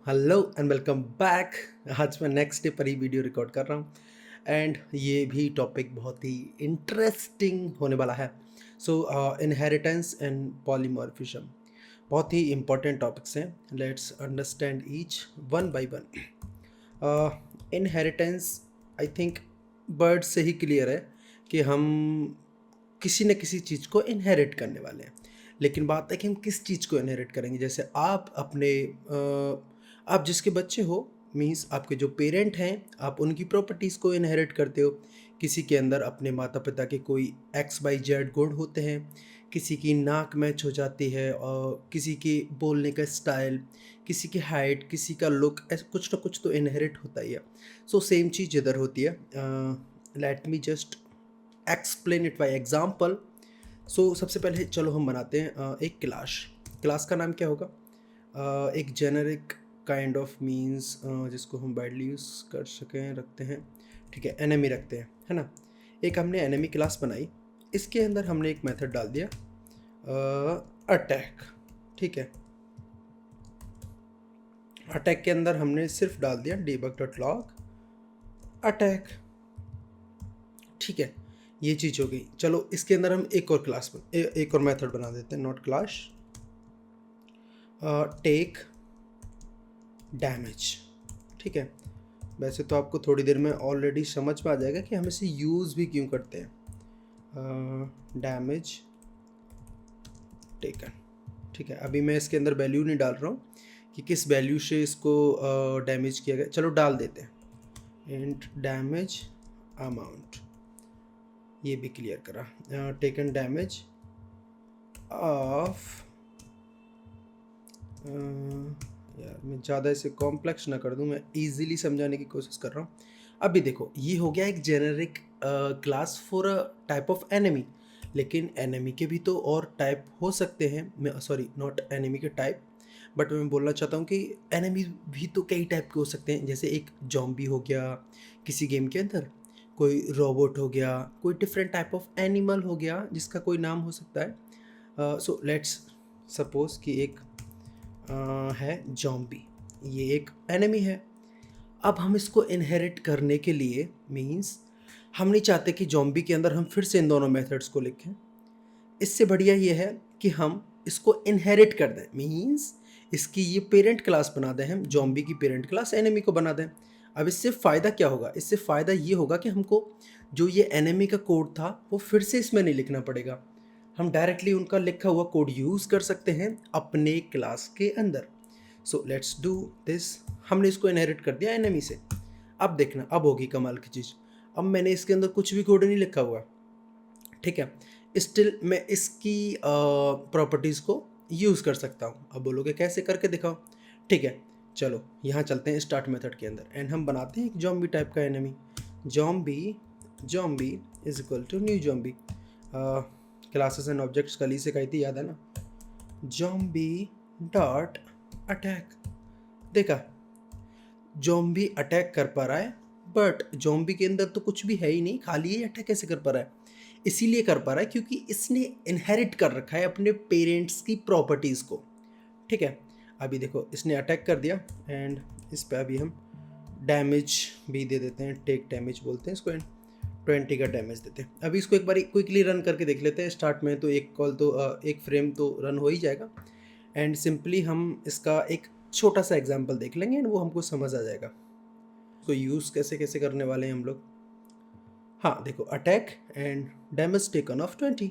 Hello and welcome back. आज मैं next day पर ही वीडियो रिकॉर्ड कर रहा हूँ एंड ये भी टॉपिक बहुत ही इंटरेस्टिंग होने वाला है। सो इनहेरिटेंस एंड पॉलीमॉर्फिज्म बहुत ही इंपॉर्टेंट टॉपिक्स हैं। Let's understand each one by one. Inheritance I think bird से ही क्लियर है कि हम किसी न किसी चीज़ को इनहेरिट करने वाले हैं। लेकिन बात है कि हम किस चीज़ को इनहेरिट करेंगे। जैसे आप जिसके बच्चे हो, मीन्स आपके जो पेरेंट हैं, आप उनकी प्रॉपर्टीज़ को इनहेरिट करते हो। किसी के अंदर अपने माता पिता के कोई एक्स वाई जेड गुण होते हैं, किसी की नाक मैच हो जाती है और किसी की बोलने का स्टाइल, किसी की हाइट, किसी का लुक, ऐसा कुछ ना कुछ तो इनहेरिट होता ही है। सो सेम चीज़ इधर होती है। Let me just explain it by example. So सबसे पहले चलो हम बनाते हैं एक क्लास। क्लास का नाम क्या होगा? एक जेनरिक काइंड ऑफ मीन्स जिसको हम वाइडली यूज़ कर सकें रखते हैं। ठीक है, एनिमी रखते हैं, है ना। एक हमने एनिमी क्लास बनाई, इसके अंदर हमने एक मेथड डाल दिया अटैक। ठीक है, अटैक के अंदर हमने सिर्फ डाल दिया debug.log अटैक। ठीक है, ये चीज़ हो गई। चलो इसके अंदर हम एक और एक और मेथड बना देते हैं, नॉट क्लास टेक डैमेज। ठीक है, वैसे तो आपको थोड़ी देर में ऑलरेडी समझ में आ जाएगा कि हम इसे यूज़ भी क्यों करते हैं। Damage taken. ठीक है, अभी मैं इसके अंदर वैल्यू नहीं डाल रहा हूँ कि किस वैल्यू से इसको डैमेज किया गया। चलो डाल देते हैं एंड डैमेज अमाउंट, ये भी क्लियर करा। टेकन डैमेज ऑफ, यार मैं ज़्यादा इसे कॉम्प्लेक्स ना कर दूं, मैं इजीली समझाने की कोशिश कर रहा हूँ। अभी देखो, ये हो गया एक generic class for a type of enemy. लेकिन एनिमी के भी तो और टाइप हो सकते हैं। मैं सॉरी, नॉट एनिमी के टाइप, बट मैं बोलना चाहता हूँ कि एनिमी भी तो कई टाइप के हो सकते हैं। जैसे एक जॉम्बी हो गया किसी गेम के अंदर, कोई रोबोट हो गया, कोई डिफरेंट टाइप ऑफ एनिमल हो गया जिसका कोई नाम हो सकता है। सो लेट्स सपोज कि एक है जॉम्बी, ये एक एनिमी है। अब हम इसको इनहेरिट करने के लिए, मींस हम नहीं चाहते कि जॉम्बी के अंदर हम फिर से इन दोनों मेथड्स को लिखें। इससे बढ़िया ये है कि हम इसको इनहेरिट कर दें, मींस इसकी ये पेरेंट क्लास बना दें, हम जॉम्बी की पेरेंट क्लास एनिमी को बना दें। अब इससे फ़ायदा क्या होगा? इससे फ़ायदा ये होगा कि हमको जो ये एनिमी का कोड था वो फिर से इसमें नहीं लिखना पड़ेगा। हम डायरेक्टली उनका लिखा हुआ कोड यूज़ कर सकते हैं अपने क्लास के अंदर। So let's do this. हमने इसको इनहेरिट कर दिया एनिमी से। अब देखना, अब होगी कमाल की चीज़। अब मैंने इसके अंदर कुछ भी कोड नहीं लिखा हुआ, ठीक है, स्टिल मैं इसकी प्रॉपर्टीज़ को यूज़ कर सकता हूँ। अब बोलोगे कैसे, करके दिखाओ। ठीक है, चलो यहाँ चलते हैं स्टार्ट मेथड के अंदर एंड हम बनाते हैं एक जॉम्बी टाइप का enemy. Zombie is equal to new zombie. Classes and objects कल ही से कही थी, याद है ना। Zombie dot attack. देखा, जॉम्बी अटैक कर पा रहा है, बट जॉम्बी के अंदर तो कुछ भी है ही नहीं, खाली ये अटैक कैसे कर पा रहा है? इसीलिए कर पा रहा है क्योंकि इसने इनहेरिट कर रखा है अपने पेरेंट्स की प्रॉपर्टीज़ को। ठीक है, अभी देखो इसने अटैक कर दिया एंड इस पर अभी हम डैमेज भी दे देते हैं, टेक डैमेज बोलते हैं इसको, एंड 20 का डैमेज देते हैं। अभी इसको एक बार क्विकली रन करके देख लेते हैं। स्टार्ट में तो एक फ्रेम तो रन हो ही जाएगा एंड सिंपली हम इसका एक छोटा सा एग्जांपल देख लेंगे एंड वो हमको समझ आ जाएगा इसको यूज़ कैसे कैसे करने वाले हैं हम लोग। हाँ देखो, attack and damage taken of 20,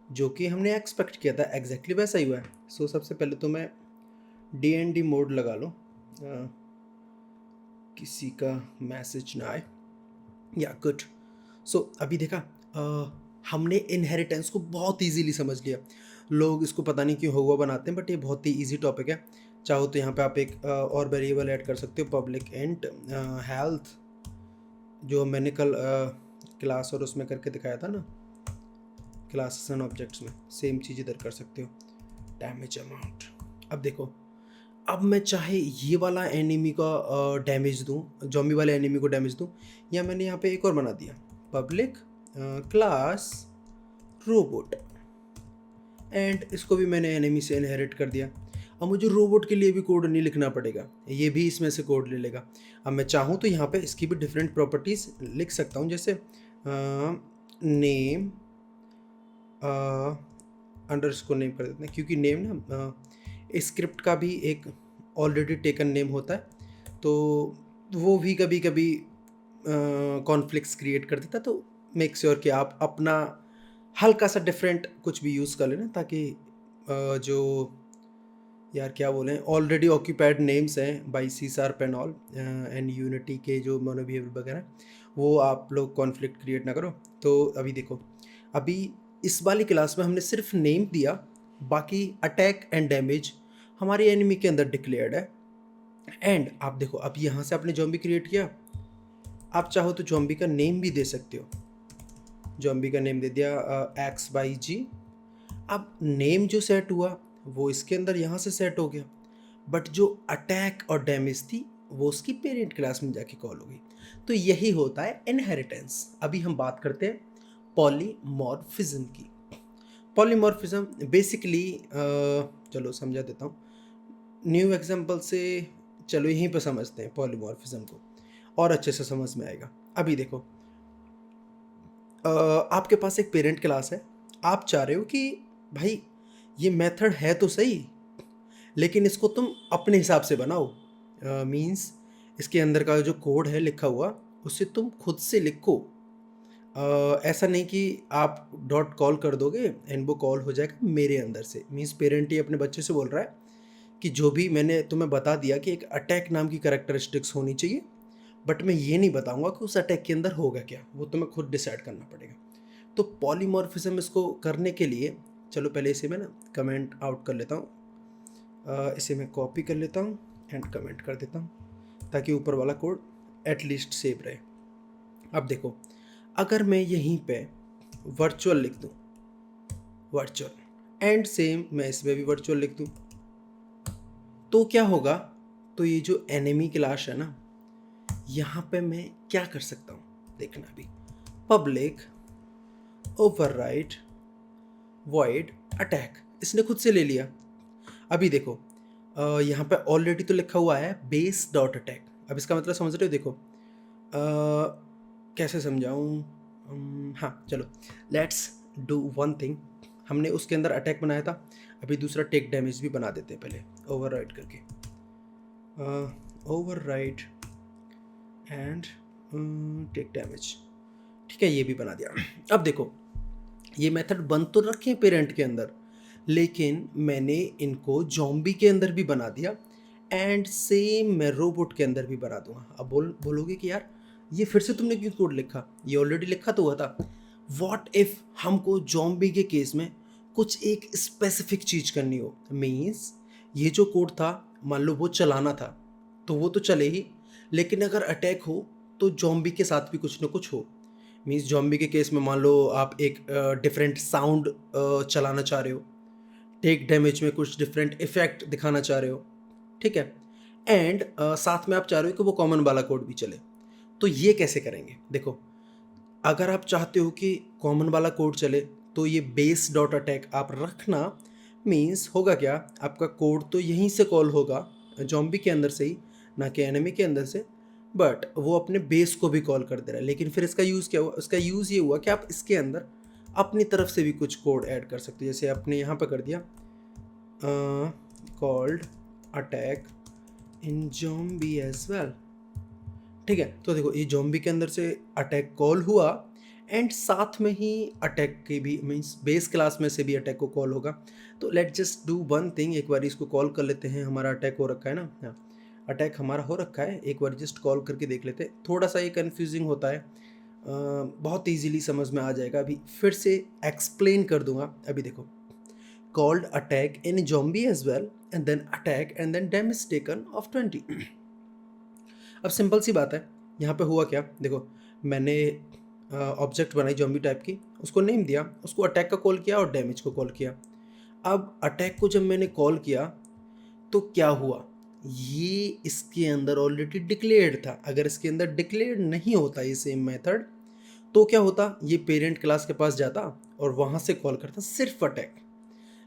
जो कि हमने एक्सपेक्ट किया था, एग्जैक्टली वैसा ही हुआ है। सो सबसे पहले तो मैं DND मोड लगा लो, किसी का मैसेज ना आए, या गुड। सो अभी देखा, हमने इनहेरिटेंस को बहुत इजीली समझ लिया। लोग इसको पता नहीं क्यों हुआ बनाते हैं, बट ये बहुत ही इजी टॉपिक है। चाहो तो यहाँ पे आप एक और वेरिएबल ऐड कर सकते हो, पब्लिक एंड हेल्थ, जो मैंने कल क्लास और उसमें करके दिखाया था ना, क्लासेस एंड ऑब्जेक्ट्स में, सेम चीज़ इधर कर सकते हो, डैमेज अमाउंट। अब देखो, अब मैं चाहे ये वाला एनिमी का डैमेज दूँ, जॉम्बी वाले एनिमी को डैमेज दूँ, या मैंने यहाँ पे एक और बना दिया, पब्लिक क्लास रोबोट, एंड इसको भी मैंने एनिमी से इनहेरिट कर दिया। अब मुझे रोबोट के लिए भी कोड नहीं लिखना पड़ेगा, ये भी इसमें से कोड ले लेगा। अब मैं चाहूँ तो यहाँ पे इसकी भी डिफरेंट प्रॉपर्टीज़ लिख सकता हूँ, जैसे नेम अंडरस्कोर नेम कर देते हैं, क्योंकि नेम ना स्क्रिप्ट का भी एक ऑलरेडी टेकन नेम होता है, तो वो भी कभी कभी कॉन्फ्लिक्ट्स क्रिएट कर देता है। तो मेक श्योर कि आप अपना हल्का सा डिफरेंट कुछ भी यूज़ कर लेना, ताकि जो यार क्या बोलें, ऑलरेडी ऑक्यूपाइड नेम्स हैं by C sharp and all and Unity के जो मोनो बिहेवियर वगैरह, वो आप लोग कॉन्फ्लिक्ट क्रिएट ना करो। तो अभी देखो, अभी इस वाली क्लास में हमने सिर्फ नेम दिया, बाकी अटैक एंड डैमेज हमारी एनिमी के अंदर डिक्लेयर्ड है। एंड आप देखो, अब यहाँ से आपने जॉम्बी क्रिएट किया, आप चाहो तो जॉम्बी का नेम भी दे सकते हो। जॉम्बी का नेम दे दिया XYG। अब नेम जो सेट हुआ वो इसके अंदर यहाँ से सेट हो गया, बट जो अटैक और डैमेज थी वो उसकी पेरेंट क्लास में जाके कॉल हो गई। तो यही होता है इनहेरिटेंस। अभी हम बात करते हैं पॉलीमॉर्फिज्म की। पॉलीमॉर्फिज्म बेसिकली चलो समझा देता हूँ न्यू एग्जांपल से, चलो यहीं पर समझते हैं पॉलीमॉर्फिज्म को, और अच्छे से समझ में आएगा। अभी देखो, आपके पास एक पेरेंट क्लास है, आप चाह रहे हो कि भाई ये मेथड है तो सही, लेकिन इसको तुम अपने हिसाब से बनाओ। मींस इसके अंदर का जो कोड है लिखा हुआ, उसे तुम खुद से लिखो। ऐसा नहीं कि आप डॉट कॉल कर दोगे एंड वो कॉल हो जाएगा मेरे अंदर से। मींस पेरेंट ही अपने बच्चे से बोल रहा है कि जो भी मैंने तुम्हें बता दिया कि एक अटैक नाम की कैरेक्टरिस्टिक्स होनी चाहिए, बट मैं ये नहीं बताऊंगा कि उस अटैक के अंदर होगा क्या, वो तुम्हें खुद डिसाइड करना पड़ेगा। तो पॉलीमॉर्फिज्म इसको करने के लिए, चलो पहले इसे मैं ना कमेंट आउट कर लेता हूँ, इसे मैं कॉपी कर लेता हूँ एंड कमेंट कर देता हूँ, ताकि ऊपर वाला कोड एटलीस्ट सेव रहे। अब देखो, अगर मैं यहीं पे वर्चुअल लिख दूँ, वर्चुअल, एंड सेम मैं इसमें भी वर्चुअल लिख दूँ, तो क्या होगा? तो ये जो एनिमी क्लास है ना, यहाँ पे मैं क्या कर सकता हूँ देखना भी, पब्लिक ओवरराइड वॉइड अटैक, इसने खुद से ले लिया। अभी देखो, यहाँ पे ऑलरेडी तो लिखा हुआ है बेस डॉट अटैक। अब इसका मतलब समझ रहे हो? देखो कैसे समझाऊँ, हाँ चलो लेट्स डू वन थिंग। हमने उसके अंदर अटैक बनाया था, अभी दूसरा टेक डैमेज भी बना देते हैं पहले ओवरराइड करके। ओवरराइड एंड टेक डैमेज, ठीक है, ये भी बना दिया। अब देखो, ये मेथड बन तो रखे हैं पेरेंट के अंदर, लेकिन मैंने इनको जॉम्बी के अंदर भी बना दिया, एंड सेम मैं रोबोट के अंदर भी बना दूंगा। अब बोलोगे कि यार ये फिर से तुमने क्यों कोड लिखा, ये ऑलरेडी लिखा तो हुआ था। व्हाट इफ हमको जॉम्बी के केस में कुछ एक स्पेसिफिक चीज़ करनी हो? मीन्स ये जो कोड था, मान लो वो चलाना था तो वो तो चले ही, लेकिन अगर अटैक हो तो जॉम्बी के साथ भी कुछ ना कुछ हो। मीन्स जॉम्बी के केस में मान लो आप एक डिफरेंट साउंड चलाना चाह रहे हो, टेक डैमेज में कुछ डिफरेंट इफेक्ट दिखाना चाह रहे हो, ठीक है, एंड साथ में आप चाह रहे हो कि वो कॉमन वाला कोड भी चले। तो ये कैसे करेंगे? देखो, अगर आप चाहते हो कि कॉमन वाला कोड चले तो ये बेस डॉट अटैक आप रखना। मीन्स होगा क्या, आपका कोड तो यहीं से कॉल होगा जॉम्बी के अंदर से ही, ना कि एनिमी के अंदर से, बट वो अपने बेस को भी कॉल कर दे रहा है। लेकिन फिर इसका यूज़ क्या हुआ? इसका यूज़ ये हुआ कि आप इसके अंदर अपनी तरफ से भी कुछ कोड ऐड कर सकते हो। जैसे आपने यहाँ पर कर दिया called attack in zombie as well, ठीक है। तो देखो, ये जॉम्बी के अंदर से अटैक कॉल हुआ, एंड साथ में ही अटैक की भी, मीन्स बेस क्लास में से भी अटैक को कॉल होगा। तो let just do one thing, एक बार इसको कॉल कर लेते हैं। हमारा अटैक हो रखा है ना, हाँ अटैक हमारा हो रखा है, एक बार जस्ट कॉल करके देख लेते हैं। थोड़ा सा ये कन्फ्यूजिंग होता है, बहुत ईजीली समझ में आ जाएगा। अभी फिर से एक्सप्लेन कर दूंगा। अभी देखो, called attack in zombie as well and then attack and then damage taken of 20। अब सिंपल सी बात है, यहाँ पे हुआ क्या? देखो, मैंने ऑब्जेक्ट बनाई जॉम्बी टाइप की, उसको नेम दिया, उसको अटैक का कॉल किया और डैमेज को कॉल किया। अब अटैक को जब मैंने कॉल किया तो क्या हुआ? ये इसके अंदर ऑलरेडी डिक्लेयर्ड था। अगर इसके अंदर डिक्लेयर्ड नहीं होता ये सेम मेथड, तो क्या होता? ये पेरेंट क्लास के पास जाता और वहाँ से कॉल करता सिर्फ अटैक।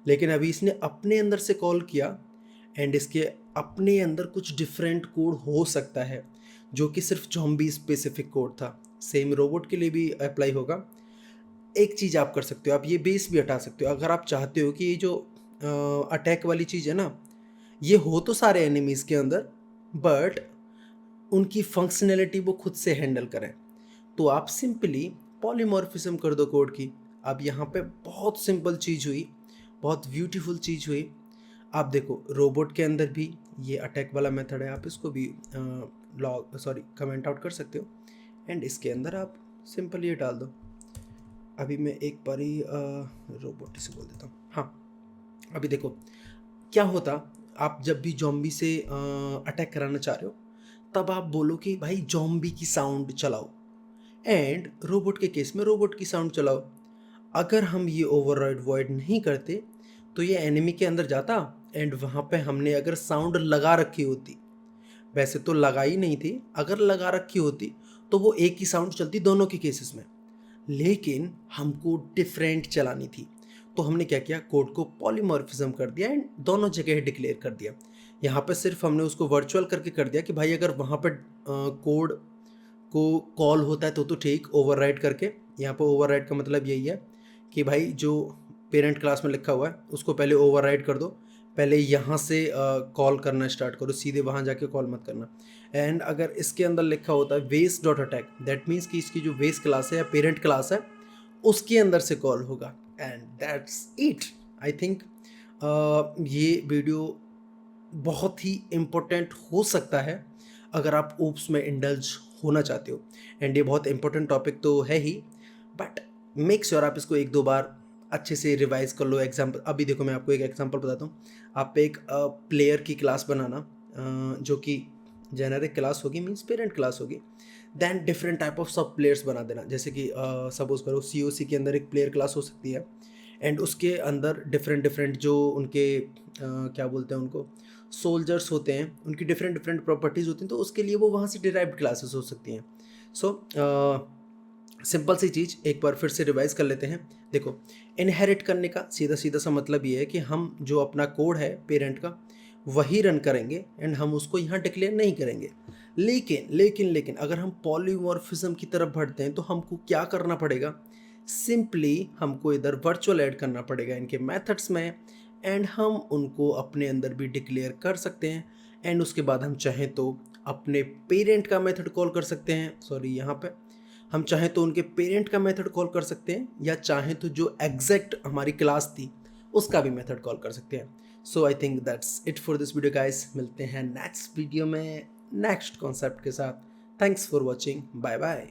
लेकिन अभी इसने अपने अंदर से कॉल किया, एंड इसके अपने अंदर कुछ डिफरेंट कोड हो सकता है जो कि सिर्फ ज़ॉम्बी स्पेसिफिक कोड था। सेम रोबोट के लिए भी अप्लाई होगा। एक चीज़ आप कर सकते हो, आप ये बेस भी हटा सकते हो अगर आप चाहते हो कि ये जो अटैक वाली चीज़ है ना, ये हो तो सारे एनिमीज़ के अंदर, बट उनकी फंक्शनैलिटी वो खुद से हैंडल करें। तो आप सिंपली पॉलीमॉर्फिज्म कर दो कोड की। अब यहाँ पे बहुत सिंपल चीज़ हुई, बहुत ब्यूटीफुल चीज़ हुई। आप देखो रोबोट के अंदर भी ये अटैक वाला मेथड है, आप इसको भी कमेंट आउट कर सकते हो। एंड इसके अंदर आप सिंपल ये डाल दो। अभी मैं एक बार ही रोबोट से बोल देता हूँ। हाँ, अभी देखो क्या होता, आप जब भी जॉम्बी से अटैक कराना चाह रहे हो तब आप बोलो कि भाई जॉम्बी की साउंड चलाओ, एंड रोबोट के केस में रोबोट की साउंड चलाओ। अगर हम ये ओवरराइड वॉइड नहीं करते तो ये एनिमी के अंदर जाता, एंड वहाँ पे हमने अगर साउंड लगा रखी होती, वैसे तो लगाई नहीं थी, अगर लगा रखी होती तो वो एक ही साउंड चलती दोनों के केसेस में, लेकिन हमको डिफरेंट चलानी थी। तो हमने क्या किया, कोड को पॉलीमॉर्फिज्म कर दिया एंड दोनों जगह डिक्लेयर कर दिया। यहाँ पे सिर्फ हमने उसको वर्चुअल करके कर दिया कि भाई अगर वहाँ पे कोड को कॉल होता है तो ठीक, ओवरराइड करके। यहाँ पे ओवरराइड का मतलब यही है कि भाई जो पेरेंट क्लास में लिखा हुआ है उसको पहले ओवरराइड कर दो, पहले यहाँ से कॉल करना स्टार्ट करो, सीधे वहाँ जाके कॉल मत करना। एंड अगर इसके अंदर लिखा होता है वेस डॉट अटैक, दैट मीन्स कि इसकी जो वेस क्लास है या पेरेंट क्लास है उसके अंदर से कॉल होगा। And that's it. I think ये वीडियो बहुत ही इम्पोर्टेंट हो सकता है अगर आप ओप्स में इंडल्ज होना चाहते हो। एंड ये बहुत इंपॉर्टेंट टॉपिक तो है ही, बट मेक श्योर आप इसको एक दो बार अच्छे से रिवाइज कर लो। एग्जाम्पल अभी देखो, मैं आपको एक एग्जाम्पल बताता हूँ। आप एक प्लेयर की क्लास बनाना, जो कि जेनरिक क्लास होगी, मीन्स पेरेंट क्लास होगी। देन डिफरेंट टाइप ऑफ सब प्लेयर्स बना देना, जैसे कि सपोज करो COC के अंदर एक प्लेयर क्लास हो सकती है, एंड उसके अंदर डिफरेंट डिफरेंट जो उनके क्या बोलते हैं उनको, सोल्जर्स होते हैं, उनकी डिफरेंट डिफरेंट प्रॉपर्टीज़ होती हैं, तो उसके लिए वो वहाँ से डिराइव्ड क्लासेस हो सकती हैं। सो सिंपल सी चीज़ एक बार फिर से रिवाइज कर लेते हैं। देखो, इनहेरिट करने का सीधा सीधा सा मतलब ये है कि हम जो अपना कोड है पेरेंट का वही रन करेंगे, एंड हम उसको यहाँ डिक्लेयर नहीं करेंगे। लेकिन अगर हम पॉलीमॉर्फिज्म की तरफ बढ़ते हैं तो हमको क्या करना पड़ेगा, सिंपली हमको इधर वर्चुअल ऐड करना पड़ेगा इनके मेथड्स में, एंड हम उनको अपने अंदर भी डिक्लेयर कर सकते हैं। एंड उसके बाद हम चाहें तो अपने पेरेंट का मेथड कॉल कर सकते हैं, सॉरी यहाँ पे हम चाहें तो उनके पेरेंट का मेथड कॉल कर सकते हैं, या चाहें तो जो एग्जैक्ट हमारी क्लास थी उसका भी मेथड कॉल कर सकते हैं। So I think that's it for this video guys. मिलते हैं नेक्स्ट वीडियो में नेक्स्ट कॉन्सेप्ट के साथ। Thanks for watching, bye bye.